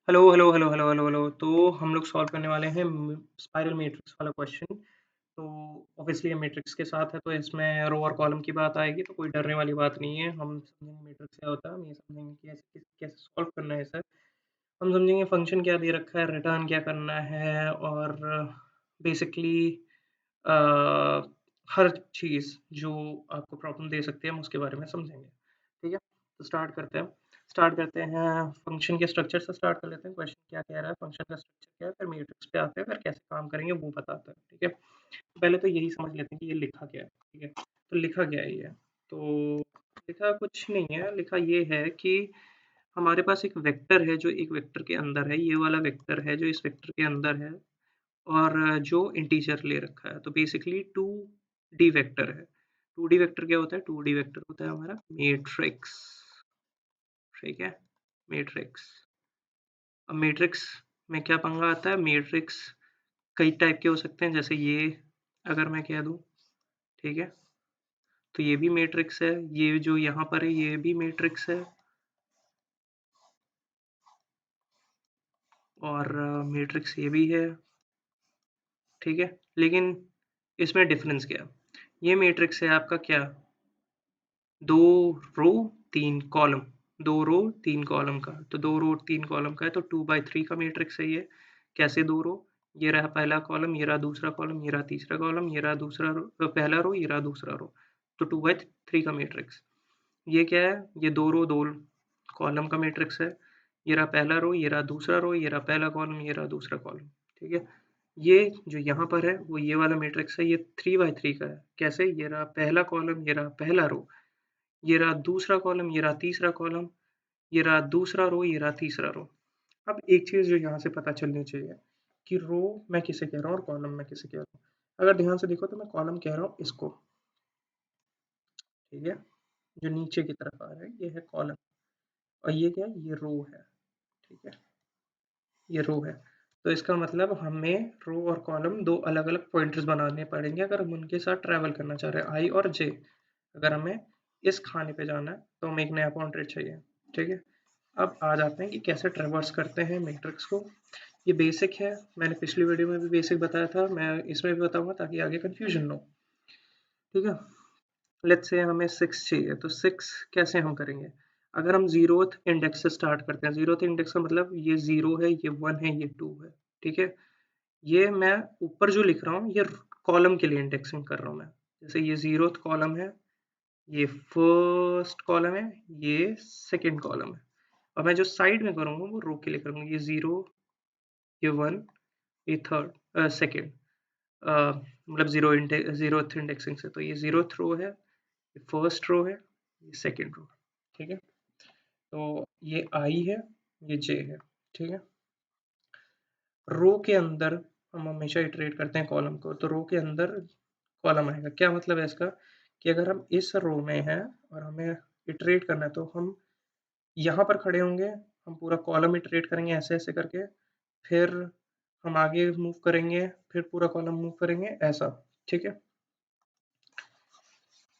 Hello hello hello hello hello hello. तो हम लोग सॉल्व करने वाले हैं स्पाइरल मैट्रिक्स वाला क्वेश्चन। तो ऑब्वियसली ये मैट्रिक्स के साथ है, तो इसमें रो और कॉलम की बात आएगी, तो कोई डरने वाली बात नहीं है। हम समझेंगे मैट्रिक्स क्या होता है, हम ये समझेंगे कि ऐसे कैसे सॉल्व करना है इसे। हम समझेंगे फंक्शन क्या दे रखा है, रिटर्न क्या करना है, और बेसिकली हर चीज़ जो आपको प्रॉब्लम दे सकती है हम उसके बारे में समझेंगे। ठीक है, तो स्टार्ट करते हैं फंक्शन के स्ट्रक्चर से। स्टार्ट कर लेते हैं, क्वेश्चन क्या कह रहा है, फंक्शन का स्ट्रक्चर क्या है, फिर मैट्रिक्स पे आते हैं, फिर कैसे काम करेंगे वो बताते हैं। ठीक है, पहले तो यही समझ लेते हैं कि ये लिखा क्या है। ठीक है, तो लिखा क्या है ये? तो लिखा कुछ नहीं है, लिखा ये है कि हमारे पास एक वेक्टर है जो एक वेक्टर के अंदर है, ये वाला वेक्टर है जो इस वेक्टर के अंदर है, और जो इंटीजर ले रखा है। तो बेसिकली 2D वेक्टर है। 2D वेक्टर क्या होता है? 2D वेक्टर होता है हमारा मैट्रिक्स। ठीक है, मैट्रिक्स। अब मैट्रिक्स में क्या पंगा आता है? मैट्रिक्स कई टाइप के हो सकते हैं, जैसे ये अगर मैं कह दूं, ठीक है, तो ये भी मैट्रिक्स है, ये जो यहाँ पर है ये भी मैट्रिक्स है, और मैट्रिक्स ये भी है। ठीक है, लेकिन इसमें डिफरेंस क्या है? ये मैट्रिक्स है आपका क्या, 2 रो 3 कॉलम, 2 रो 3 कॉलम का। तो 2 रो 3 कॉलम का है, तो 2×3 का मैट्रिक्स है ये। कैसे 2 रो? ये रहा पहला कॉलम, ये रहा दूसरा कॉलम, ये रहा तीसरा कॉलम, ये रहा पहला रो, ये रहा दूसरा रो। तो 2×3 का मैट्रिक्स। ये क्या है? ये 2 रो 2 कॉलम का मैट्रिक्स है। ये रहा पहला रो, ये रहा दूसरा रो, ये रहा पहला कॉलम, ये रहा दूसरा कॉलम। ठीक है, ये जो यहाँ पर है वो ये वाला मैट्रिक्स है, ये 3×3 का है। कैसे? ये रहा पहला कॉलम, ये रहा पहला रो, ये रहा दूसरा कॉलम, ये रहा तीसरा कॉलम, ये रहा दूसरा रो, ये रहा तीसरा रो। अब एक चीज़ जो यहाँ से पता चलनी चाहिए कि रो मैं किसे कह रहा हूँ और कॉलम मैं किसे कह रहा हूँ। अगर ध्यान से देखो तो मैं कॉलम कह रहा हूँ इसको। ठीक है, जो नीचे की तरफ आ रहा है ये है कॉलम, और ये क्या है? ये रो है। ठीक है, ये रो है। तो इसका मतलब हमें रो और कॉलम दो अलग अलग पॉइंटर्स बनाने पड़ेंगे अगर हम उनके साथ ट्रैवल करना चाह रहे हैं, आई और जे। अगर हमें इस खाने पे जाना है तो हमें एक नया पॉइंटर चाहिए। ठीक है, अब आ जाते हैं कि कैसे ट्रैवर्स करते हैं मैट्रिक्स को। ये बेसिक है, मैंने पिछली वीडियो में भी बेसिक बताया था, मैं इसमें भी बताऊंगा ताकि आगे कंफ्यूजन ना हो। ठीक है, लेट्स से हमें 6 चाहिए, तो 6 कैसे हम करेंगे? अगर हम जीरोथ इंडेक्स से स्टार्ट करते हैं, जीरोथ इंडेक्स का मतलब ये 0 है, ये 1 है, ये 2 है। ठीक है, ये मैं ऊपर जो लिख रहा हूँ ये कॉलम के लिए इंडेक्सिंग कर रहा हूँ मैं। जैसे ये जीरोथ कॉलम है, ये फर्स्ट कॉलम है, ये सेकंड कॉलम है। और मैं जो साइड में करूँगा वो रो के लिए करूँगा, ये 0, ये 1, ये थर्ड सेकंड, मतलब जीरोथ इंडेक्सिंग से। तो ये जीरोथ रो है, ये फर्स्ट रो है, ये सेकंड रो। ठीक है, तो ये आई है, ये जे है। ठीक है, रो के अंदर हम हमेशा इटरेट करते हैं कॉलम को, तो रो के अंदर कॉलम आएगा। क्या मतलब है इसका? कि अगर हम इस रो में हैं और हमें इटरेट करना है तो हम यहाँ पर खड़े होंगे, हम पूरा कॉलम इटरेट करेंगे ऐसे ऐसे करके, फिर हम आगे मूव करेंगे, फिर पूरा कॉलम मूव करेंगे ऐसा। ठीक है,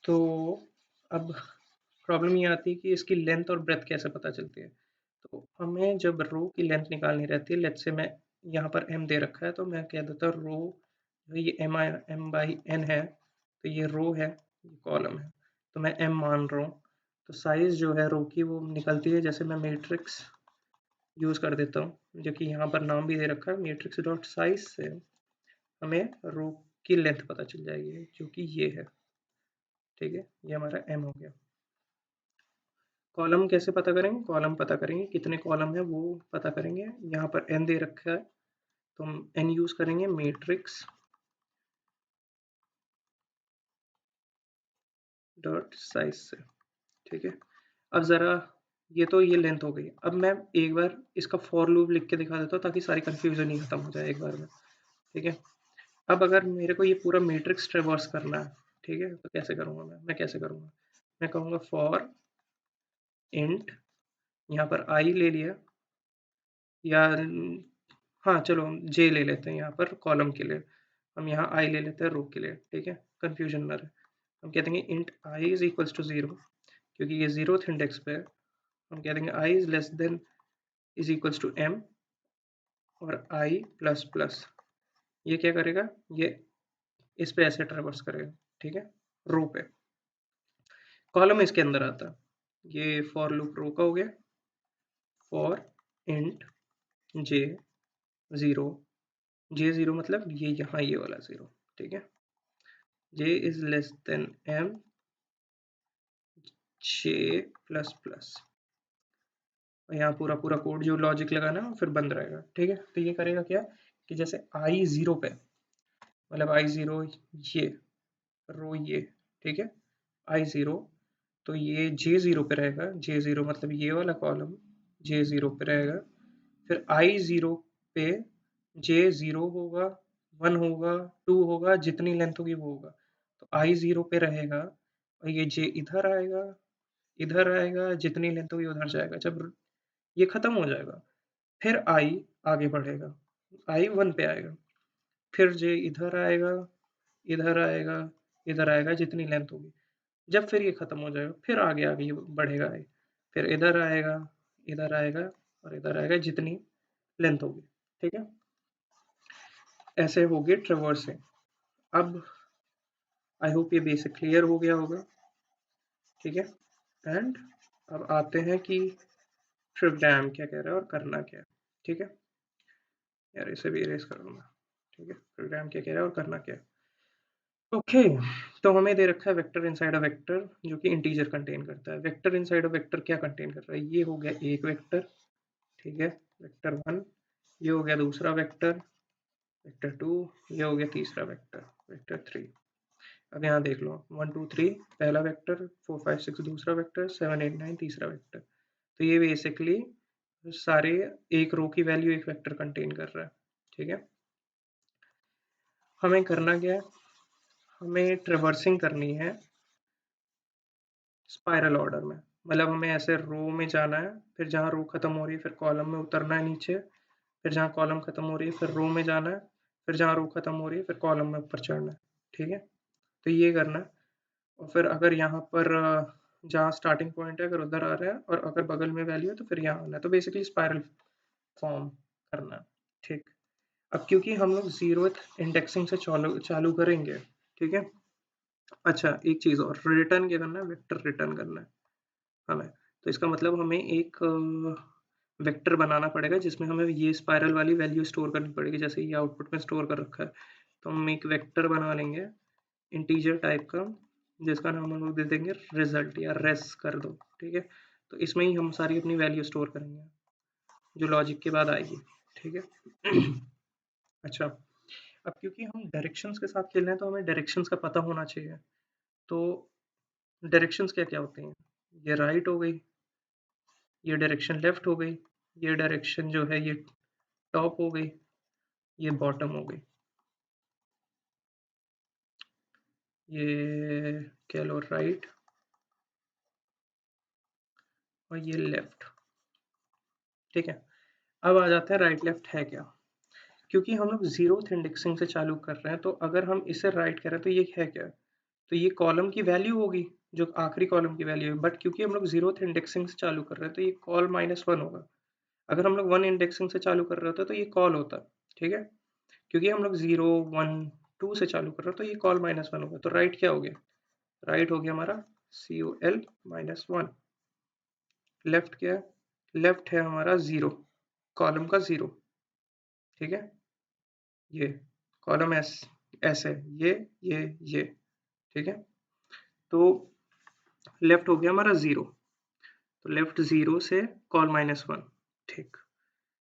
तो अब प्रॉब्लम ये आती है कि इसकी लेंथ और ब्रेथ कैसे पता चलती है। तो हमें जब रो की लेंथ निकालनी रहती है, लेट्स से मैं यहाँ पर m दे रखा है, तो मैं कह देता हूँ रो जो ये m/n है, तो ये रो है, ये कॉलम है, तो मैं m मान रहा हूँ। तो साइज जो है रो की वो निकलती है, जैसे मैं मैट्रिक्स यूज़ कर देता हूँ, जो कि यहाँ पर नाम भी दे रखा है मैट्रिक्स डॉट साइज से हमें रो की लेंथ पता चल जाएगी, जो कि ये है। ठीक है, ये हमारा m हो गया। कॉलम कैसे पता करेंगे? कॉलम पता करेंगे, कितने कॉलम है वो पता करेंगे। यहाँ पर n दे रखा है, तो हम n यूज़ करेंगे मैट्रिक्स डॉट साइज से। ठीक है, अब ज़रा ये तो ये लेंथ हो गई। अब मैं एक बार इसका फॉर लूप लिख के दिखा देता हूँ ताकि सारी कन्फ्यूजन ही खत्म हो जाए एक बार में। ठीक है, अब अगर मेरे को ये पूरा मैट्रिक्स ट्रेवर्स करना है, ठीक है, तो कैसे करूँगा मैं कैसे करूँगा? मैं कहूँगा फॉर इंट, यहाँ पर आई ले लिया, या हाँ चलो हम जे ले लेते हैं यहाँ पर कॉलम के लिए, हम यहाँ आई ले लेते हैं रो के लिए। ठीक है, कन्फ्यूजन ना रहे, हम कह देंगे int I is equals to 0, क्योंकि ये जीरोथ इंडेक्स पे है। हम कह देंगे I is less than is equals to m, और आई प्लस प्लस, ये क्या करेगा, ये इस पे ऐसे ट्रेवर्स करेगा, ठीक है, रो पे। कॉलम इसके अंदर आता है, ये फॉर लूप रो का हो गया, for int j zero, j zero मतलब ये यहाँ ये वाला ज़ीरो, ठीक है, j is less than M j plus plus, और यहाँ पूरा पूरा कोड जो लॉजिक लगाना फिर बंद रहेगा, ठीक है। तो ये करेगा क्या कि जैसे आई ज़ीरो पे, मतलब आई ज़ीरो ये रो ये, ठीक है, आई ज़ीरो, तो ये जे ज़ीरो पे रहेगा, जे ज़ीरो मतलब ये वाला कॉलम जे ज़ीरो पे रहेगा, फिर आई ज़ीरो पे जे ज़ीरो होगा, 1 होगा, 2 होगा, जितनी लेंथ होगी वो होगा, तो आई ज़ीरो पे रहेगा, और ये जे इधर आएगा, जितनी लेंथ होगी उधर जाएगा, जब ये खत्म हो जाएगा फिर आई आगे बढ़ेगा, आई 1 पे आएगा, फिर जे इधर आएगा, इधर आएगा, इधर आएगा, जितनी लेंथ होगी, जब फिर ये खत्म हो जाएगा फिर आगे आगे ये बढ़ेगा आई, फिर इधर आएगा और इधर आएगा, जितनी लेंथ होगी, ठीक है। ऐसे होगी ट्रेवर्सिंग। अब आई होप ये बेसिक क्लियर हो गया होगा, ठीक है। एंड अब आते हैं कि प्रोग्राम क्या कह रहा है और करना क्या है, ठीक है। यार इसे भी इरेज कर दूंगा, ठीक है। प्रोग्राम क्या कह रहा है और करना क्या है, ओके। तो हमें दे रखा है वेक्टर इनसाइड अ वेक्टर जो कि इंटीजर कंटेन करता है। वेक्टर इनसाइड अ वेक्टर क्या कंटेन कर रहा है, ये हो गया एक वेक्टर, ठीक है, वेक्टर 1, ये हो गया दूसरा वेक्टर, वेक्टर 2, ये हो गया तीसरा वेक्टर, वेक्टर 3। अब यहाँ देख लो 1 2 3 पहला वेक्टर, 4 5 6 दूसरा वेक्टर, 7 8 9 तीसरा वेक्टर। तो ये बेसिकली सारे एक रो की वैल्यू एक वेक्टर कंटेन कर रहा है, ठीक है। हमें करना क्या है, हमें ट्रेवर्सिंग करनी है स्पाइरल ऑर्डर में, मतलब हमें ऐसे रो में जाना है, फिर जहाँ रो खत्म हो रही है फिर कॉलम में उतरना है नीचे, फिर जहाँ कॉलम खत्म हो रही है फिर रो में जाना है, फिर जहाँ रो खत्म हो रही है फिर कॉलम में ऊपर चढ़ना है, ठीक है। तो ये करना है, और फिर अगर यहाँ पर जहाँ स्टार्टिंग पॉइंट है अगर उधर आ रहा है और अगर बगल में वैल्यू है तो फिर यहाँ आना है, तो बेसिकली स्पाइरल फॉर्म करना है, ठीक। अब क्योंकि हम लोग जीरोथ इंडेक्सिंग से चालू चालू करेंगे, ठीक है। अच्छा एक चीज़ और, रिटर्न क्या करना है, वेक्टर रिटर्न करना है हमें। तो इसका मतलब हमें एक वेक्टर बनाना पड़ेगा जिसमें हमें ये स्पाइरल वाली वैल्यू स्टोर करनी पड़ेगी, जैसे ये आउटपुट में स्टोर कर रखा है। तो हम एक वेक्टर बना लेंगे इंटीजर टाइप का, जिसका नाम हम लोग दे देंगे रिजल्ट या रेस कर दो, ठीक है। तो इसमें ही हम सारी अपनी वैल्यू स्टोर करेंगे जो लॉजिक के बाद आएगी, ठीक है। अच्छा, अब क्योंकि हम डायरेक्शंस के साथ खेल रहे हैं तो हमें डायरेक्शंस का पता होना चाहिए। तो डायरेक्शंस क्या क्या होती हैं, ये राइट हो गई, ये डायरेक्शन लेफ्ट हो गई, ये डायरेक्शन जो है ये टॉप हो गई, ये बॉटम हो गई, ये कह लो राइट, और ये लेफ्ट, ठीक है। अब आ जाते हैं राइट लेफ्ट है क्या। क्योंकि हम लोग जीरोथ इंडेक्सिंग से चालू कर रहे हैं तो अगर हम इसे राइट करें तो ये है क्या, तो ये कॉलम की वैल्यू होगी जो आखिरी कॉलम की वैल्यू है, बट क्योंकि हम लोग जीरोथ इंडेक्सिंग से चालू कर रहे हैं तो ये कॉल -1 होगा। अगर हम लोग 1 इंडेक्सिंग से चालू कर रहे होते तो ये कॉल होता, ठीक है। क्योंकि हम लोग 0 1 2 से चालू कर रहे हो तो ये कॉल -1 होगा, तो राइट क्या हो गया, राइट हो गया हमारा COL -1। लेफ्ट क्या है, लेफ्ट है हमारा 0, कॉलम का 0, ठीक है। ये कॉलम एस है, ये, ठीक है। तो लेफ्ट हो गया हमारा 0, तो लेफ्ट 0 से कॉल -1, ठीक।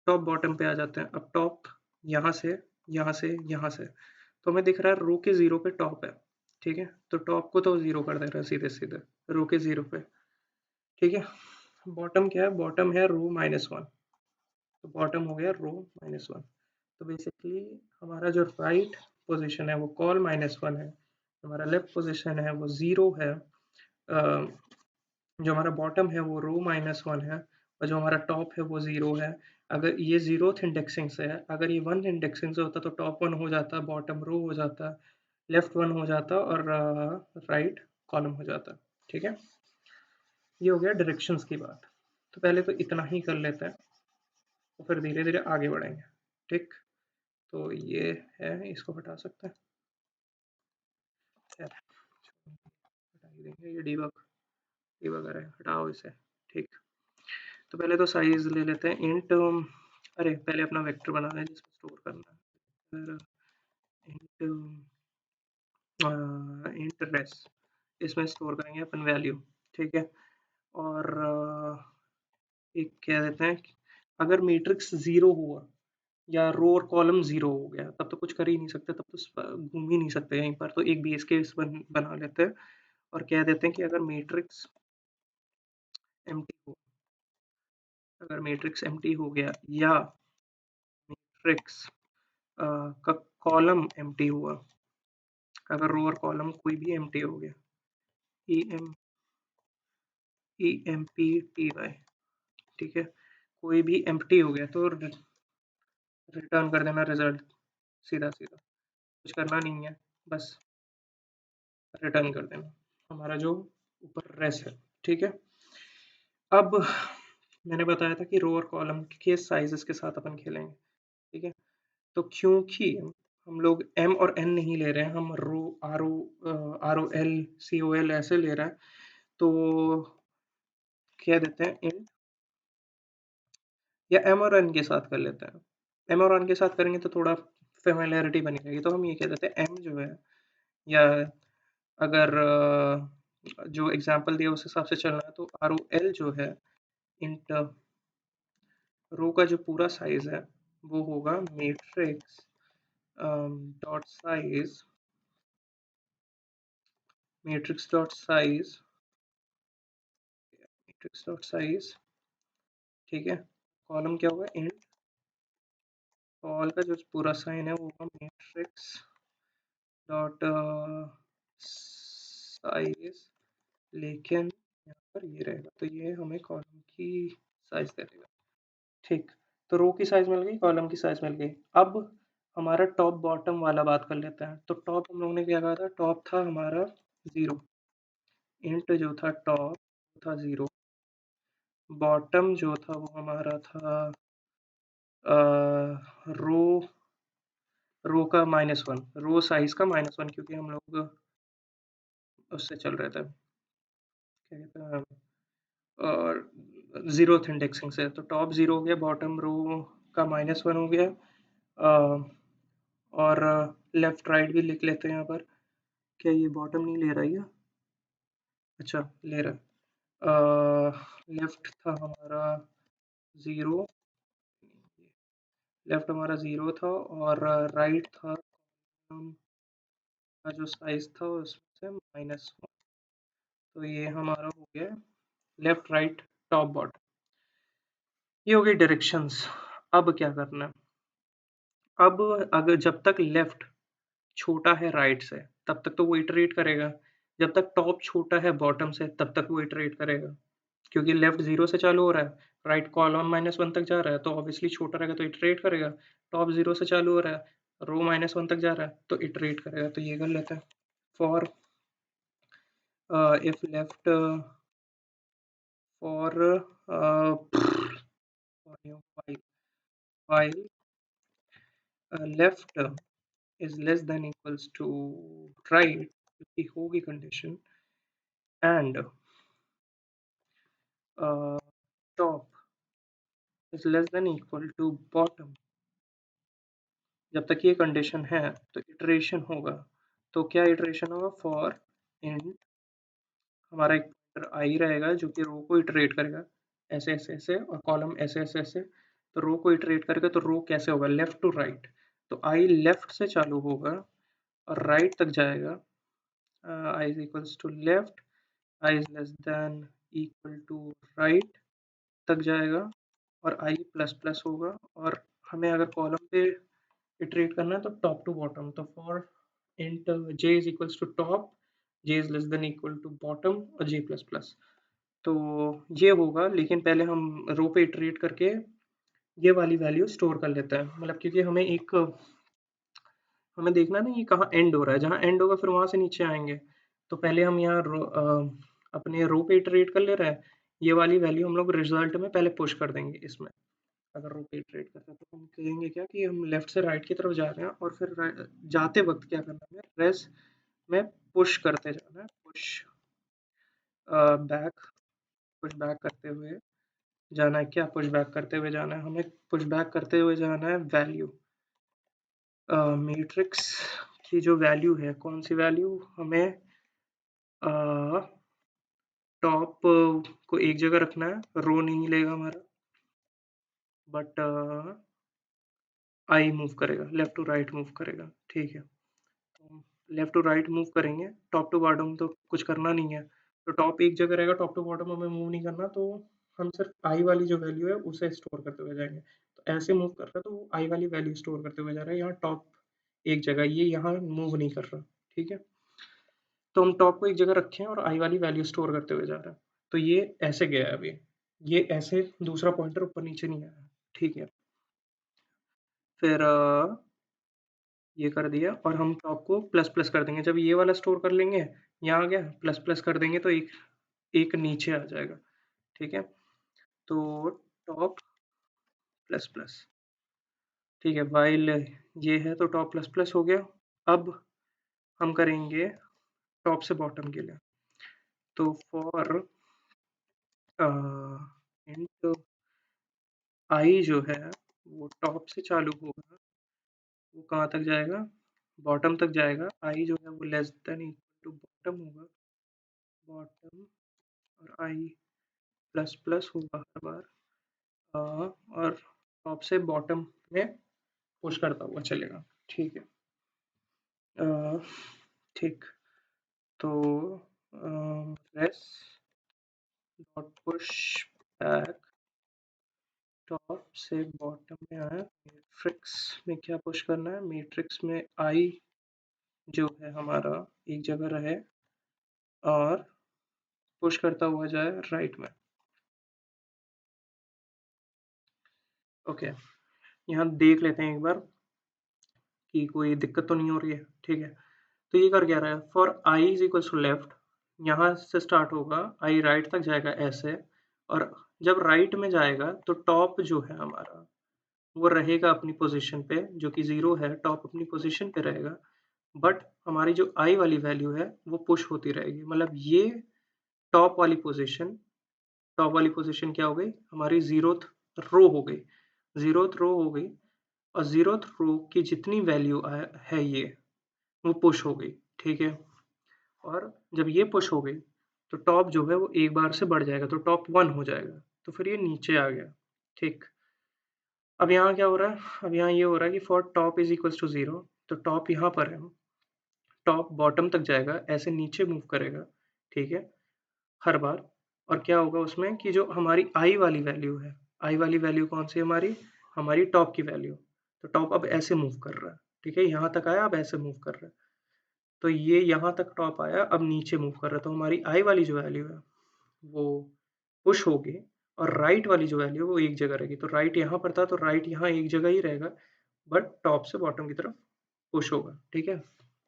टॉप बॉटम पे आ जाते हैं। अब टॉप यहाँ से यहाँ से यहाँ से, तो हमें दिख रहा है रो के 0 पे टॉप है, ठीक है। तो टॉप को तो 0 कर दे रहा है सीधे सीधे रो के 0 पे, ठीक है। बॉटम क्या है, बॉटम है रो -1, तो बॉटम हो गया रो -1। तो बेसिकली हमारा जो राइट पोजीशन है वो कॉल -1 है, हमारा लेफ्ट पोजीशन है वो 0 है, जो हमारा बॉटम है वो रो -1 है, और जो हमारा टॉप है वो 0 है। अगर ये जीरोथ इंडेक्सिंग से है, अगर ये 1 इंडेक्सिंग से होता तो टॉप 1 हो जाता, बॉटम रो हो जाता, लेफ्ट 1 हो जाता और राइट कॉलम हो जाता, ठीक है। ये हो गया डायरेक्शंस की बात। तो पहले तो इतना ही कर लेते हैं, तो फिर धीरे धीरे आगे बढ़ेंगे, ठीक। तो ये है, इसको हटा सकते हैं, खैर हटा ही देंगे, ये डीबग डीबगर है, हटाओ इसे। ठीक। तो पहले तो साइज ले लेते हैं इंट, अरे पहले अपना वेक्टर बना लें जिसमें स्टोर करना है, फिर इंट इंट रेस, इसमें स्टोर करेंगे अपन वैल्यू। ठीक है। और एक कह देते हैं कि अगर मैट्रिक्स जीरो हुआ या रो और कॉलम जीरो हो गया तब तो कुछ कर ही नहीं सकते, तब तो घूम ही नहीं सकते यहीं पर, तो एक बेस केस बना लेते हैं और कह देते हैं कि अगर मैट्रिक्स एम्प्टी हो, अगर मैट्रिक्स एम्प्टी हो गया या मैट्रिक्स का कॉलम एम्प्टी हुआ, अगर रो और कॉलम कोई भी एम्प्टी हो गया, EMPTY, ठीक है, कोई भी एम्प्टी हो गया तो रिटर्न कर देना रिजल्ट, सीधा सीधा, कुछ करना नहीं है, बस रिटर्न कर देना हमारा जो ऊपर रेस है। ठीक है। अब मैंने बताया था कि रो और कॉलम के साइजेस के साथ अपन खेलेंगे। ठीक है। तो क्योंकि हम लोग एम और एन नहीं ले रहे हैं, हम row R O L C O L ऐसे ले रहे हैं, तो कह देते हैं इन, या एम और एन के साथ कर लेते हैं। एम और एन के साथ करेंगे तो थोड़ा फेमिलियरिटी बनी रहेगी, तो हम ये कह देते हैं एम जो है, या अगर जो एग्जांपल दिया उस हिसाब से चलना है तो आर ओ एल जो है इंट रो का जो पूरा साइज है वो होगा matrix dot size, matrix dot size, matrix dot size. ठीक है। कॉलम क्या होगा, इंट कॉल का जो पूरा साइन है वो होगा मैट्रिक्स डॉट साइज, लेकिन यहाँ पर ये रहेगा, तो ये हमें कॉलम की साइज दे देगा। ठीक। तो रो की साइज मिल गई, कॉलम की साइज मिल गई। अब हमारा टॉप बॉटम वाला बात कर लेते हैं। तो टॉप हम लोगों ने क्या कहा था, टॉप था हमारा 0, इंट जो था टॉप था 0, बॉटम जो था वो हमारा था रो रो का -1, रो साइज का -1, क्योंकि हम लोग उससे चल रहे थे, क्या कहते हैं, और जीरोथ इंडेक्सिंग से। तो टॉप 0 हो गया, बॉटम रो का -1 हो गया, अ, और लेफ्ट राइट भी लिख लेते हैं यहाँ पर। क्या ये बॉटम नहीं ले रहा है क्या? अच्छा ले रहा है। लेफ्ट था हमारा 0, लेफ्ट हमारा 0 था, और राइट था का जो साइज था उसमें से -1। तो ये हमारा हो गया लेफ्ट राइट टॉप बॉटम। ये हो गई डायरेक्शंस। अब क्या करना है, अब अगर जब तक लेफ्ट छोटा है राइट से तब तक तो वो इटरेट करेगा, जब तक टॉप छोटा है बॉटम से तब तक वो इटरेट करेगा, क्योंकि लेफ्ट 0 से चालू हो रहा है, राइट कॉलम -1 तक जा रहा है, तो ऑब्वियसली छोटा रहेगा तो इटरेट करेगा। टॉप 0 से चालू हो रहा है, रो -1 तक जा रहा है तो इटरेट करेगा। तो ये कर लेते हैं, for if left for while left is less than equals to right, की होगी condition, and top is less than equal to bottom, जब तक ये कंडीशन है तो इटरेशन होगा। तो क्या इटरेशन होगा, फॉर इन हमारा एक आई रहेगा जो कि रो को इटरेट करेगा ऐसे ऐसे ऐसे, और कॉलम ऐसे ऐसे ऐसे। तो रो को इटरेट करेगा तो रो कैसे होगा, लेफ्ट टू राइट। तो आई लेफ्ट से चालू होगा और राइट तक जाएगा, I is equals to left, I is less than equal to right तक जाएगा, और आई प्लस प्लस होगा। और हमें अगर कॉलम पे इटरेट करना है तो टॉप टू बॉटम, तो for int j is equals to top, j is less than equal to bottom और j प्लस प्लस। तो ये होगा, लेकिन पहले हम रो पे इटरेट करके ये वाली वैल्यू स्टोर कर लेते हैं, मतलब क्योंकि हमें देखना ना ये कहाँ एंड हो रहा है, जहाँ एंड होगा फिर वहां से नीचे आएंगे। तो पहले हम यहाँ अपने रो पे इटरेट कर ले रहे हैं, ये वाली वैल्यू हम लोग रिजल्ट में पहले पुश कर देंगे इसमें। अगर रो पे इटरेट करते हैं तो हम कहेंगे क्या कि हम लेफ्ट से राइट की तरफ जा रहे हैं और फिर जाते वक्त क्या करना है, रेस में पुश करते जाना है, पुश बैक, पुश बैक करते हुए जाना है। क्या पुश बैक करते हुए जाना है हमें? पुश बैक करते हुए जाना है वैल्यू, मैट्रिक्स की जो वैल्यू है, कौन सी वैल्यू हमें, टॉप को एक जगह रखना है, रो नहीं लेगा हमारा, बट आई मूव करेगा, लेफ्ट टू राइट मूव करेगा, ठीक है। तो लेफ्ट टू राइट मूव करेंगे, टॉप टू बॉटम तो कुछ करना नहीं है, तो टॉप एक जगह रहेगा, टॉप टू बॉटम हमें मूव नहीं करना, तो हम सिर्फ आई वाली जो वैल्यू है उसे स्टोर करते हुए जाएंगे। तो ऐसे मूव कर रहा है तो वो आई वाली वैल्यू स्टोर करते हुए जा रहा है, यहाँ टॉप एक जगह, ये यहाँ मूव नहीं कर रहा, ठीक है। तो हम टॉप को एक जगह रखे हैं और आई वाली वैल्यू स्टोर करते हुए जा रहा है, तो ये ऐसे गया है अभी, ये ऐसे दूसरा पॉइंटर ऊपर नीचे नहीं आया, ठीक है। फिर ये कर दिया और हम टॉप को प्लस प्लस कर देंगे, जब ये वाला स्टोर कर लेंगे, यहाँ आ गया, प्लस प्लस कर देंगे तो एक एक नीचे आ जाएगा, ठीक है। तो टॉप प्लस प्लस, ठीक है, वाइल ये है तो टॉप प्लस प्लस हो गया। अब हम करेंगे टॉप से बॉटम के लिए, तो फॉर इंट आई जो है वो टॉप से चालू होगा, वो कहाँ तक जाएगा, बॉटम तक जाएगा। आई जो है वो less than equal to bottom होगा, बॉटम, और आई प्लस प्लस होगा हर बार, और टॉप से बॉटम में पुश करता हुआ चलेगा, ठीक है। ठीक, तो res dot push back, top से बॉटम में आया, मैट्रिक्स में क्या पुश करना है, मैट्रिक्स में आई जो है हमारा एक जगह रहे और पुश करता हुआ जाए राइट में, ओके। यहाँ देख लेते हैं एक बार कि कोई दिक्कत तो नहीं हो रही है, ठीक है। तो ये कर क्या रहा है, for I is equal to left, यहाँ से स्टार्ट होगा, आई राइट तक जाएगा ऐसे, और जब राइट में जाएगा तो टॉप जो है हमारा वो रहेगा अपनी पोजीशन पे, जो कि 0 है, टॉप अपनी पोजीशन पे रहेगा, बट हमारी जो आई वाली वैल्यू है वो पुश होती रहेगी, मतलब ये टॉप वाली पोजीशन, टॉप वाली पोजीशन क्या हो गई हमारी, 0th रो हो गई, 0th रो हो गई, और 0th रो की जितनी वैल्यू है ये वो पुश हो गई, ठीक है। और जब ये पुश हो गई तो टॉप जो है वो एक बार से बढ़ जाएगा, तो टॉप 1 हो जाएगा, तो फिर ये नीचे आ गया, ठीक। अब यहाँ क्या हो रहा है, अब यहाँ ये हो रहा है कि for top is equal to 0, तो टॉप यहाँ पर है, टॉप बॉटम तक जाएगा, ऐसे नीचे मूव करेगा, ठीक है, हर बार। और क्या होगा उसमें कि जो हमारी आई वाली वैल्यू है, आई वाली वैल्यू कौन सी है हमारी, हमारी टॉप की वैल्यू, तो टॉप अब ऐसे मूव कर रहा है, ठीक है, यहाँ तक आया, अब ऐसे मूव कर रहा है, तो ये यहाँ तक टॉप आया, अब नीचे मूव कर रहा है, तो हमारी आई वाली जो वैल्यू है वो पुश होगी, और राइट वाली जो वैल्यू है वो एक जगह रहेगी, तो राइट यहाँ पर था तो राइट यहाँ एक जगह ही रहेगा, बट टॉप से बॉटम की तरफ पुश होगा, ठीक है।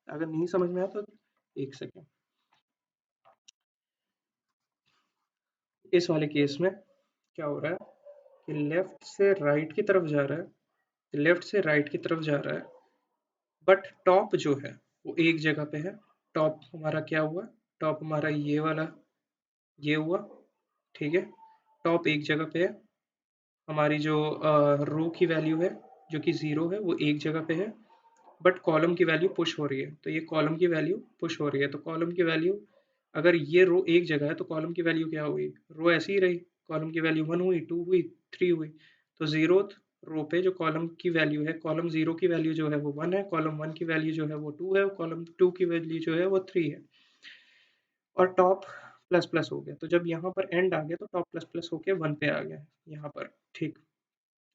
अगर नहीं समझ में आया तो एक सेकेंड। इस वाले केस में क्या हो रहा है कि लेफ्ट से राइट की तरफ जा रहा है, लेफ्ट से राइट की तरफ जा रहा है, बट टॉप जो है वो एक जगह पे है, टॉप हमारा क्या हुआ, टॉप हमारा ये वाला, ये हुआ, ठीक है, टॉप एक जगह पे है, हमारी जो रो की वैल्यू है जो कि 0 है वो एक जगह पे है, बट कॉलम की वैल्यू पुश हो रही है, तो ये कॉलम की वैल्यू पुश हो रही है, तो कॉलम की वैल्यू, अगर ये रो एक जगह है तो कॉलम की वैल्यू क्या हुई, रो ऐसी ही रही, कॉलम की वैल्यू 1 हुई, 2 हुई, 3 हुई, तो 0th रो पे जो कॉलम की वैल्यू है, कॉलम 0 की वैल्यू जो है वो 1 है, कॉलम 1 की वैल्यू जो है वो 2 है, कॉलम 2 की वैल्यू जो है वो 3 है, और टॉप प्लस प्लस हो गया, तो जब यहाँ पर एंड आ गया तो टॉप प्लस प्लस होके 1 पे आ गया यहाँ पर, ठीक।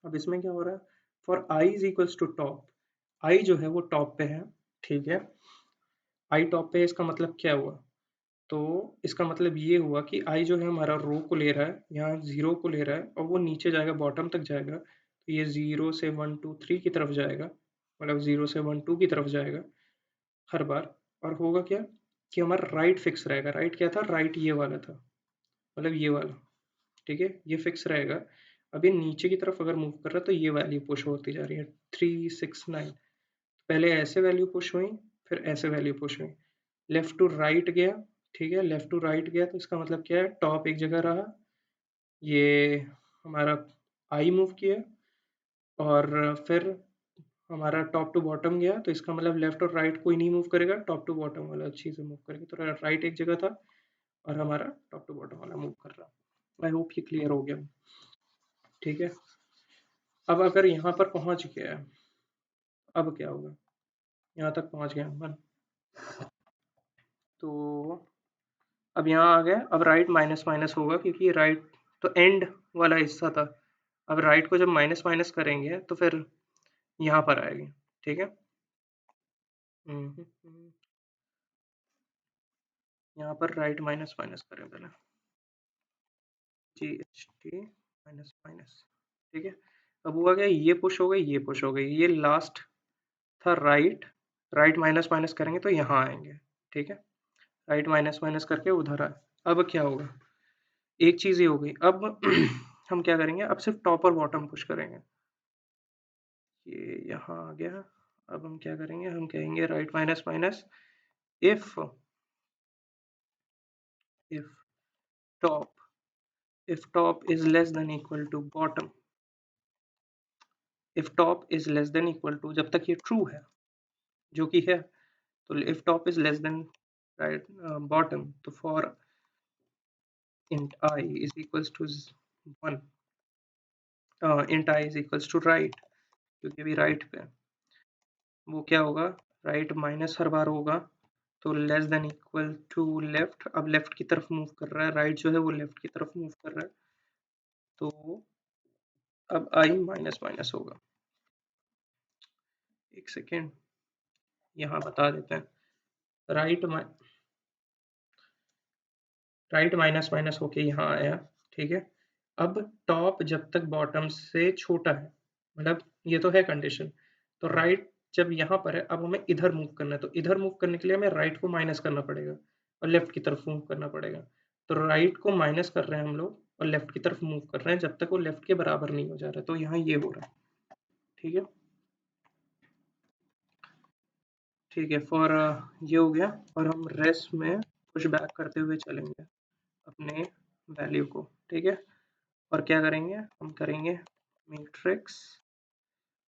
अब इसमें क्या हो रहा है, for I is equals to top, I जो है वो टॉप पे है, ठीक है, आई टॉप पे है, इसका मतलब क्या हुआ, तो इसका मतलब ये हुआ कि आई जो है हमारा रो को ले रहा है, यहाँ 0 को ले रहा है, और वो नीचे जाएगा, बॉटम तक जाएगा, तो ये 0 से 1 2 3 की तरफ जाएगा, मतलब 0 से 1 2 की तरफ जाएगा हर बार, और होगा क्या कि हमारा राइट फिक्स रहेगा, राइट क्या था, राइट ये वाला था, मतलब ये वाला, ठीक है, ये फिक्स रहेगा, अब ये नीचे की तरफ अगर मूव कर रहा है तो ये वैल्यू पुश होती जा रही है 369। पहले ऐसे वैल्यू पुश हुई, फिर ऐसे वैल्यू पुश हुई, लेफ्ट टू राइट गया। ठीक है, लेफ्ट टू राइट गया तो इसका मतलब क्या है, टॉप एक जगह रहा, ये हमारा आई मूव किया, और फिर हमारा टॉप टू बॉटम गया, तो इसका मतलब लेफ्ट और राइट कोई नहीं मूव करेगा, टॉप टू बॉटम वाला चीज़ मूव करेगी। तो राइट एक जगह था और हमारा टॉप टू बॉटम वाला मूव कर रहा। आई होप ये क्लियर हो गया। ठीक है, अब अगर यहाँ पर पहुँच गया है, अब क्या होगा, यहाँ तक पहुँच गया अपन, तो अब यहाँ आ गया, अब राइट माइनस माइनस होगा क्योंकि राइट तो एंड वाला हिस्सा था। अब राइट को जब माइनस माइनस करेंगे तो फिर यहाँ पर आएगी। ठीक है, यहाँ पर राइट माइनस माइनस करें पहले, जी एच टी माइनस माइनस। ठीक है, अब हुआ क्या, ये पुश हो गई, ये पुश हो गई, ये लास्ट था राइट, राइट माइनस माइनस करेंगे तो यहाँ आएंगे। ठीक है, राइट माइनस माइनस करके उधर आए। अब क्या होगा, एक चीज़ ये हो गई। अब हम क्या करेंगे, अब सिर्फ टॉप और बॉटम पुश करेंगे, ये यहाँ आ गया। अब हम क्या करेंगे, हम कहेंगे right minus minus if if top is less than equal to bottom, if top is less than equal to, जब तक ये ट्रू है, जो कि है, तो if top is less than right bottom, तो for int I is equals to 1, int I is equals to right, क्योंकि अभी राइट पे वो क्या होगा, राइट माइनस हर बार होगा, तो less than equal to left. अब लेफ्ट की तरफ मूव कर रहा है, राइट जो है वो लेफ्ट की तरफ मूव कर रहा है, तो अब I माइनस माइनस होगा। एक सेकेंड यहाँ बता देते हैं, राइट राइट माइनस माइनस होके यहाँ आया। ठीक है, अब टॉप जब तक बॉटम से छोटा है, मतलब ये तो है कंडीशन, तो राइट जब यहाँ पर है, अब हमें इधर मूव करना है, तो इधर मूव करने के लिए हमें राइट को माइनस करना पड़ेगा और लेफ्ट की तरफ मूव करना पड़ेगा। तो राइट को माइनस कर रहे हैं हम लोग और लेफ्ट की तरफ मूव कर रहे हैं जब तक वो लेफ्ट के बराबर नहीं हो जा रहा, तो यहाँ ये हो रहा है। ठीक है, ठीक है, फॉर ये हो गया, और हम रेस्ट में पुश बैक करते हुए चलेंगे अपने वैल्यू को। ठीक है, और क्या करेंगे, हम करेंगे मैट्रिक्स,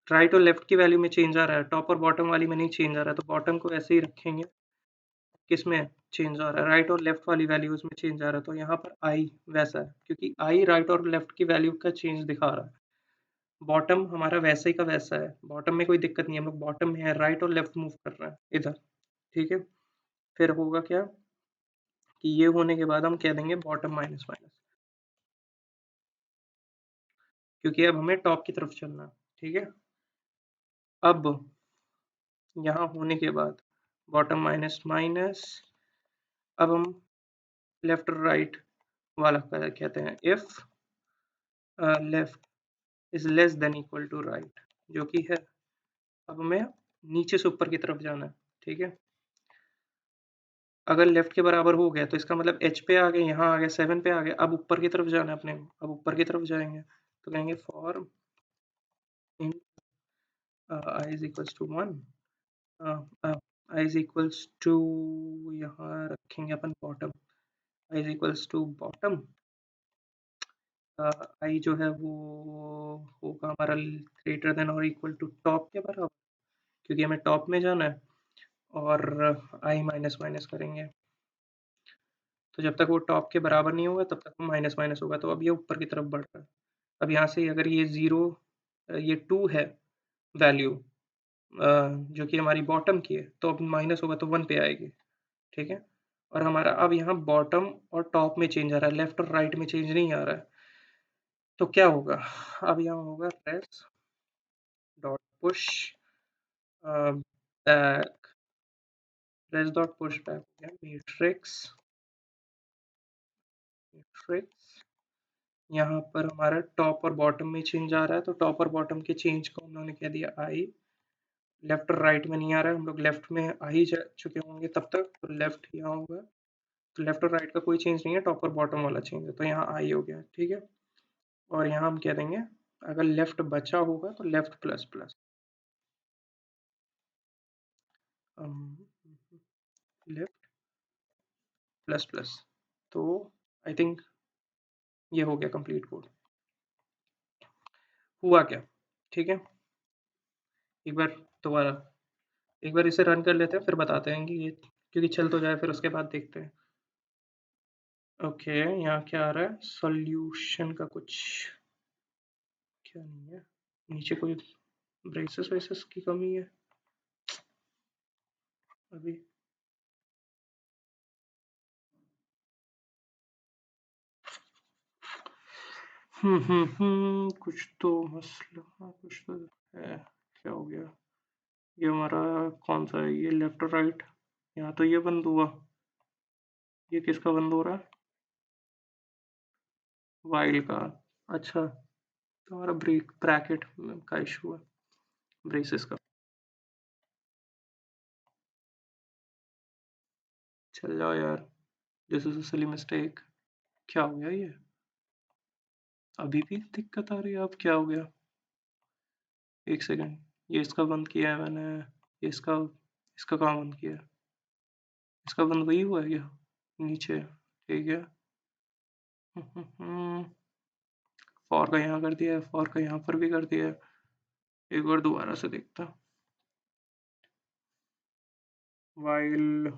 राइट और लेफ्ट की वैल्यू में चेंज आ रहा है, टॉप और बॉटम वाली में नहीं चेंज आ रहा है, तो बॉटम को ऐसे ही रखेंगे, किसमें चेंज आ रहा है, राइट और लेफ्ट वाली वैल्यूज में चेंज आ रहा है, तो यहाँ पर आई वैसा है क्योंकि आई राइट और लेफ्ट की वैल्यू का चेंज दिखा रहा है। बॉटम हमारा वैसे ही का वैसा है, बॉटम में कोई दिक्कत नहीं है, हम लोग बॉटम में है, राइट और लेफ्ट मूव कर रहे हैं इधर। ठीक है, फिर होगा क्या कि ये होने के बाद हम कह देंगे बॉटम माइनस माइनस, क्योंकि अब हमें टॉप की तरफ चलना है। ठीक है, अब यहाँ होने के बाद बॉटम माइनस माइनस, अब हम लेफ्ट और राइट वाला कहते हैं if left is less than equal to right, जो कि है। अब हमें नीचे से ऊपर की तरफ जाना है। ठीक है, अगर लेफ्ट के बराबर हो गया तो इसका मतलब एच पे आ गए, यहाँ आ गया 7 पे आ गया, अब ऊपर की तरफ जाना है अपने को, अब ऊपर की तरफ जाएंगे तो कहेंगे for in I is equals to 1, I is equals to, यहाँ रखेंगे अपन bottom, I is equals to bottom, I जो है वो होगा हमारा ग्रेटर देन और इक्वल टू टॉप के बराबर, क्योंकि हमें टॉप में जाना है, और आई माइनस माइनस करेंगे, तो जब तक वो टॉप के बराबर नहीं होगा तब तक वो माइनस माइनस होगा, तो अब ये ऊपर की तरफ बढ़ रहा है। अब यहाँ से अगर ये 0, ये 2 है वैल्यू जो कि हमारी बॉटम की है, तो अब माइनस होगा तो 1 पे आएगी। ठीक है, और हमारा अब यहाँ बॉटम और टॉप में चेंज आ रहा है, लेफ्ट और राइट में चेंज नहीं आ रहा है, तो क्या होगा, अब यहाँ होगा res dot push back, res dot push back हो गया मैट्रिक्स, मैट्रिक्स यहाँ पर हमारा टॉप और बॉटम में चेंज आ रहा है, तो टॉप और बॉटम के चेंज को उन्होंने कह दिया आई, लेफ्ट और राइट में नहीं आ रहा है, हम लोग लेफ्ट में आ ही जा चुके होंगे तब तक, तो लेफ्ट यहाँ होगा, तो लेफ्ट और राइट का कोई चेंज नहीं है, टॉप और बॉटम वाला चेंज है, तो यहाँ आई हो गया। ठीक है, और यहाँ हम कह देंगे अगर लेफ्ट बचा होगा तो left plus plus left plus plus. तो आई थिंक ये हो गया कंप्लीट कोड। हुआ क्या, ठीक है, एक बार दोबारा एक बार इसे रन कर लेते हैं फिर बताते हैं कि ये क्योंकि चल तो जाए फिर उसके बाद देखते हैं। ओके, यहाँ क्या आ रहा है, सॉल्यूशन का कुछ क्या नहीं है, नीचे कोई ब्रेसेस वेसेस की कमी है अभी। कुछ तो मसला, कुछ तो है। क्या हो गया, ये हमारा कौन सा है, ये लेफ्ट और राइट, यहाँ तो ये बंद हुआ, ये किसका बंद हो रहा है, वाइल का। अच्छा, तो हमारा ब्रेक ब्रैकेट का इशू है, ब्रेसेस का। चल जाओ यार, this is a silly mistake. क्या हो गया ये, अभी भी दिक्कत आ रही है, अब क्या हो गया, एक सेकंड, ये इसका बंद किया है मैंने, ये इसका इसका काम बंद किया है, इसका बंद वही हुआ है क्या, नीचे, ठीक है। फॉर का यहाँ कर दिया है, फॉर का यहाँ पर भी कर दिया है, एक बार दोबारा से देखता, वाइल,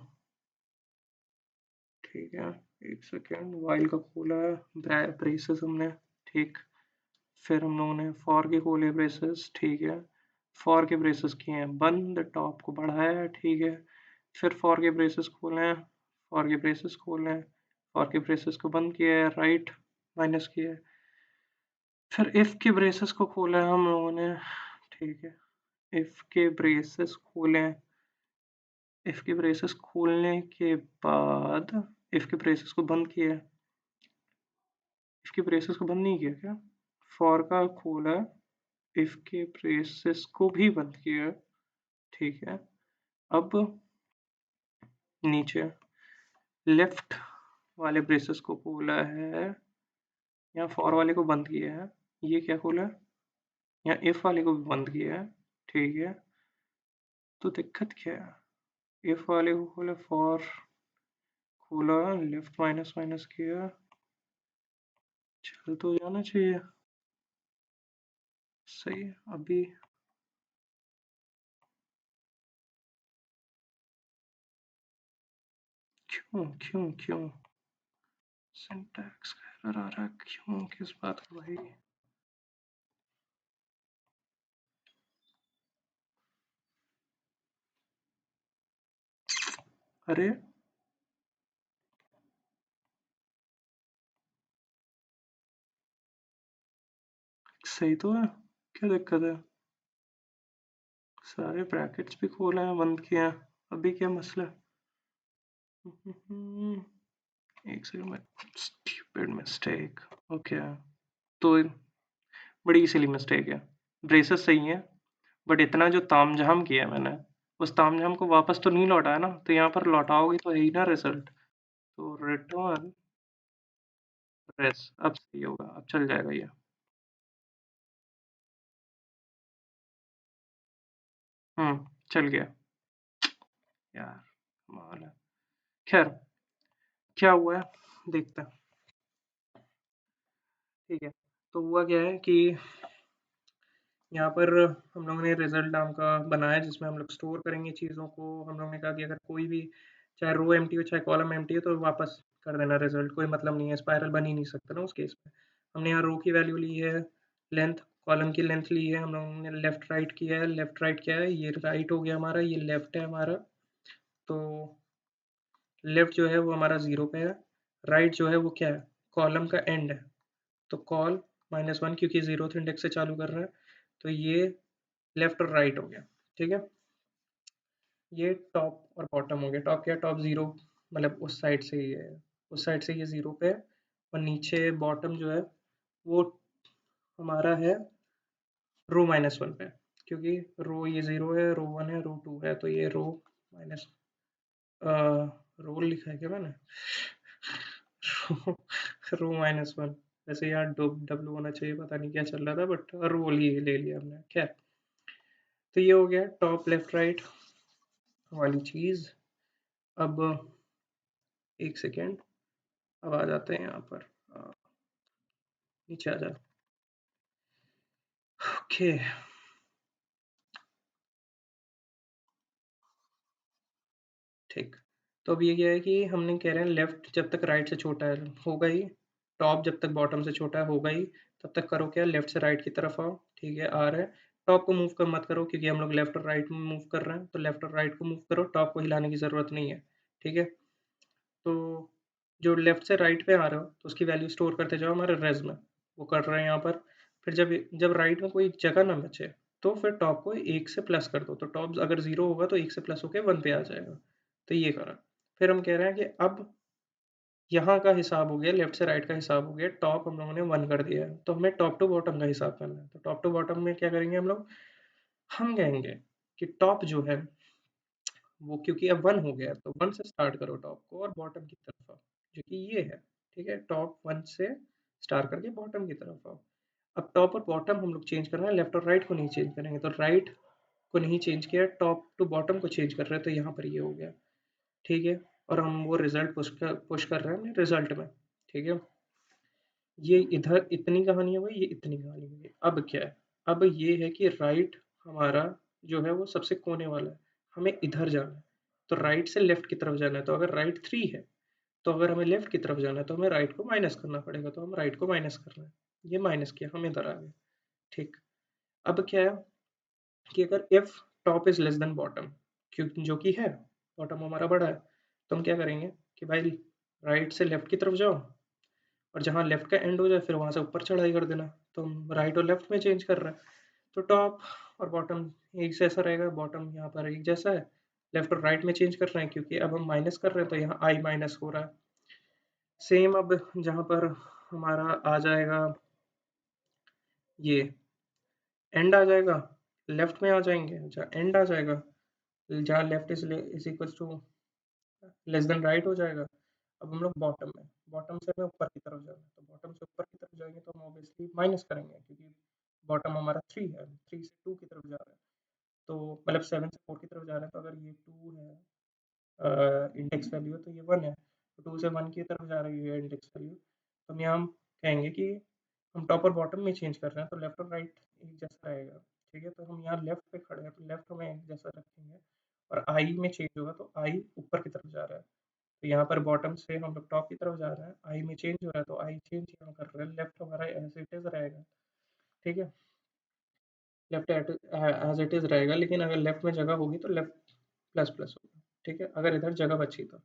ठीक है, एक सेकेंड, वाइल का खोला है, ब्रेसेस हमने, ठीक, फिर हम लोगों ने फॉर के खोले ब्रेसेस, ठीक है, फॉर के ब्रेसेस किए हैं बंद, टॉप को बढ़ाया है, ठीक है, फिर फॉर के ब्रेसेस खोले हैं, फॉर के ब्रेसेस खोले हैं, फॉर के ब्रेसेस को बंद किया है, राइट माइनस किया है, फिर इफ के ब्रेसेस को खोला है हम लोगों ने, ठीक है, इफ के ब्रेसेस खोले हैं, इफ के ब्रेसेस खोलने के बाद इफ के ब्रेसेस को बंद किया है, इफ के ब्रेसेस को बंद नहीं किया क्या, फॉर का खोला, इफ के ब्रेसेस को भी बंद किया, ठीक है, अब नीचे लेफ्ट वाले ब्रेसेस को खोला है, यहाँ फॉर वाले को बंद किया है, ये क्या खोला है, यहाँ इफ वाले को भी बंद किया है, ठीक है, तो दिक्कत क्या है, इफ वाले को खोला, फॉर खोला, लेफ्ट माइनस माइनस किया, चल तो जाना चाहिए, सही है अभी। क्यों क्यों क्यों सिंटैक्स का एरर आ रहा है, क्यों, किस बात का भाई, अरे सही तो है, क्या दिक्कत है, सारे ब्रैकेट्स भी खोले हैं बंद किए हैं, अभी क्या मसला है, एक सेकंड में, स्टूपिड मिस्टेक, ओके, तो बड़ी सिली मिस्टेक है, ब्रेसेस सही है, बट इतना जो तामझाम किया मैंने, उस तामझाम को वापस तो नहीं लौटाया ना, तो यहाँ पर लौटाओगे तो है ही ना रिजल्ट, तो रिटर्न रेस, अब सही होगा, अब चल जाएगा ये। चल गया यार, कमाल है, खैर क्या हुआ है देखते हैं, ठीक है, तो हुआ क्या है कि यहाँ पर हम लोगों ने रिजल्ट नाम का बनाया जिसमें हम लोग स्टोर करेंगे चीज़ों को, हम लोगों ने कहा कि अगर कोई भी चाहे रो एम्प्टी हो चाहे कॉलम एम्प्टी हो तो वापस कर देना रिजल्ट, कोई मतलब नहीं है, स्पाइरल बन ही नहीं सकता ना उस केस में। हमने यहाँ रो की वैल्यू ली है, लेंथ, कॉलम की लेंथ ली है, हम लोगों ने लेफ्ट राइट किया है, लेफ्ट राइट क्या है, ये राइट हो गया हमारा, ये लेफ्ट है हमारा, तो लेफ्ट जो है वो हमारा 0 पे है, राइट जो है वो क्या है, कॉलम का एंड है, तो कॉल -1 क्योंकि 0th इंडेक्स से चालू कर रहा है, तो ये लेफ्ट और राइट हो गया, ठीक है, ये टॉप और बॉटम हो गया, टॉप क्या, टॉप 0 मतलब उस साइड से ये है, उस साइड से ये 0 पे है, और नीचे बॉटम जो है वो हमारा है रो -1 पे, क्योंकि रो ये 0 है, रो 1 है, रो 2 है, तो ये रो माइनस रो लिखा है क्या मैंने रो -1, वैसे यहाँ डब्लू होना चाहिए, पता नहीं क्या चल रहा था, बट रोल ही ले लिया हमने। खैर, तो ये हो गया टॉप लेफ्ट राइट वाली चीज़। अब एक सेकेंड, अब आ जाते हैं यहाँ पर, नीचे आ जाओ। ओके, ठीक। तो अब ये क्या है कि हमने कह रहे हैं लेफ्ट जब तक राइट से छोटा है होगा ही, टॉप जब तक बॉटम से छोटा है होगा ही, तब तक करो क्या, लेफ्ट से राइट की तरफ आओ। ठीक है, आ रहा है। टॉप को मूव कर मत करो, क्योंकि हम लोग लेफ्ट और राइट में मूव कर रहे हैं, तो लेफ्ट और राइट को मूव करो, टॉप को हिलाने की ज़रूरत नहीं है। ठीक है, तो जो लेफ्ट से राइट पे आ रहे हो तो उसकी वैल्यू स्टोर करते जाओ हमारे रेज में, वो कर रहे हैं यहाँ पर। फिर जब जब राइट में कोई जगह ना बचे, तो फिर टॉप को एक से प्लस कर दो, तो टॉप अगर जीरो होगा तो एक से प्लस होकर वन पे आ जाएगा। तो ये करा। फिर हम कह रहे हैं कि अब यहाँ का हिसाब हो गया, लेफ्ट से राइट का हिसाब हो गया, टॉप हम लोगों ने वन कर दिया है, तो हमें टॉप टू बॉटम का हिसाब करना है। तो टॉप टू बॉटम में क्या करेंगे हम लोग, हम कहेंगे कि टॉप जो है वो, क्योंकि अब वन हो गया, तो वन से स्टार्ट करो टॉप को और बॉटम की तरफ आओ, जो कि ये है। ठीक है, टॉप वन से स्टार्ट करके बॉटम की तरफ आओ। अब टॉप और बॉटम हम लोग चेंज कर रहे हैं, लेफ्ट और राइट को नहीं चेंज करेंगे, तो राइट को नहीं चेंज किया, टॉप टू बॉटम को चेंज कर रहे हैं, तो यहाँ पर ये हो गया। ठीक है, और हम वो रिजल्ट पुश कर रहे हैं रिजल्ट में। ठीक है, ये इधर इतनी कहानी हो गई, ये इतनी कहानी हो गई। अब क्या है, अब ये है कि राइट हमारा जो है वो सबसे कोने वाला है, हमें इधर जाना है, तो राइट से लेफ्ट की तरफ जाना है। तो अगर राइट 3 है, तो अगर हमें लेफ्ट की तरफ जाना है तो हमें राइट को माइनस करना पड़ेगा, तो हम राइट को माइनस कर रहे हैं। ये माइनस किया, हम इधर आ गए। ठीक। अब क्या है कि अगर if top is less then bottom, क्योंकि जो कि है, बॉटम हमारा बड़ा है, तो हम क्या करेंगे कि भाई राइट से लेफ्ट की तरफ जाओ, और जहाँ लेफ्ट का एंड हो जाए फिर वहाँ से ऊपर चढ़ाई कर देना। तो हम राइट और लेफ्ट में चेंज कर रहे हैं, तो टॉप और बॉटम एक जैसा रहेगा, बॉटम यहाँ पर एक जैसा है। लेफ्ट और राइट में चेंज कर रहे हैं, क्योंकि अब हम माइनस कर रहे हैं, तो यहाँ आई माइनस हो रहा है। सेम अब जहाँ पर हमारा आ जाएगा, ये एंड आ जाएगा, लेफ्ट में आ जाएंगे, जहाँ एंड आ जाएगा, जहाँ left is equal to less than right हो जाएगा। अब हम लोग बॉटम में, बॉटम से हमें ऊपर की तरफ जाना है, तो बॉटम से ऊपर की तरफ जाएंगे तो हम ऑब्वियसली माइनस करेंगे, क्योंकि बॉटम हमारा 3 है, 3 से 2 की तरफ जा रहा है, तो मतलब 7 से 4 की तरफ जा रहा है, तो अगर ये 2 है इंडेक्स वैल्यू, तो ये 1 है, तो 2 से 1 की तरफ जा रही है इंडेक्स वैल्यू। तो हम यहाँ हम कहेंगे कि हम टॉप और बॉटम में चेंज कर रहे हैं, तो लेफ्ट और राइट एक जैसा रहेगा। ठीक है, तो हम यहाँ लेफ्ट पे खड़े हैं, तो लेफ्ट हमें एक जैसा रखेंगे, और आई में चेंज होगा, तो आई ऊपर की तरफ जा रहा है, तो यहाँ पर बॉटम से हम लोग टॉप की तरफ जा रहे हैं, आई में चेंज हो रहा है, तो आई चेंज यहाँ कर रहे हैं, लेफ्ट हमारा एज इट इज रहेगा। ठीक है, लेफ्ट एज इट इज रहेगा, लेकिन अगर लेफ्ट में जगह होगी तो लेफ्ट प्लस प्लस होगा। ठीक है, अगर इधर जगह बची तो।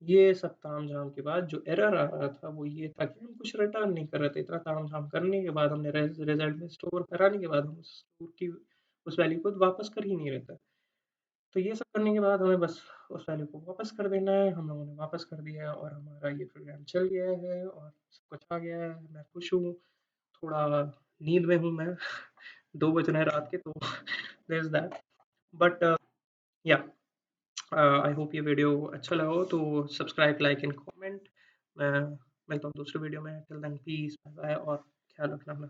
ये सब ताम झाम के बाद जो एरर आ रहा था वो ये था कि हम कुछ रिटर्न नहीं कर रहे थे। इतना ताम झाम करने के बाद, हमने रिजल्ट में स्टोर कराने के बाद, हम उस स्टोर की उस वैल्यू को वापस कर ही नहीं रहे थे। तो ये सब करने के बाद हमें बस उस वैल्यू को वापस कर देना है। हम लोगों ने वापस कर दिया है, और हमारा ये प्रोग्राम चल गया है और सब कुछ आ गया है। मैं खुश हूँ, थोड़ा नींद में हूँ मैं। 2 बज रहे हैं रात के, तो देयर इज़ दैट। बट या आई होप ये वीडियो अच्छा लगा हो, तो सब्सक्राइब, लाइक एंड कमेंट। मैं मिलता हूँ दूसरे वीडियो में। Till then peace, bye bye, और ख्याल रखना अपना।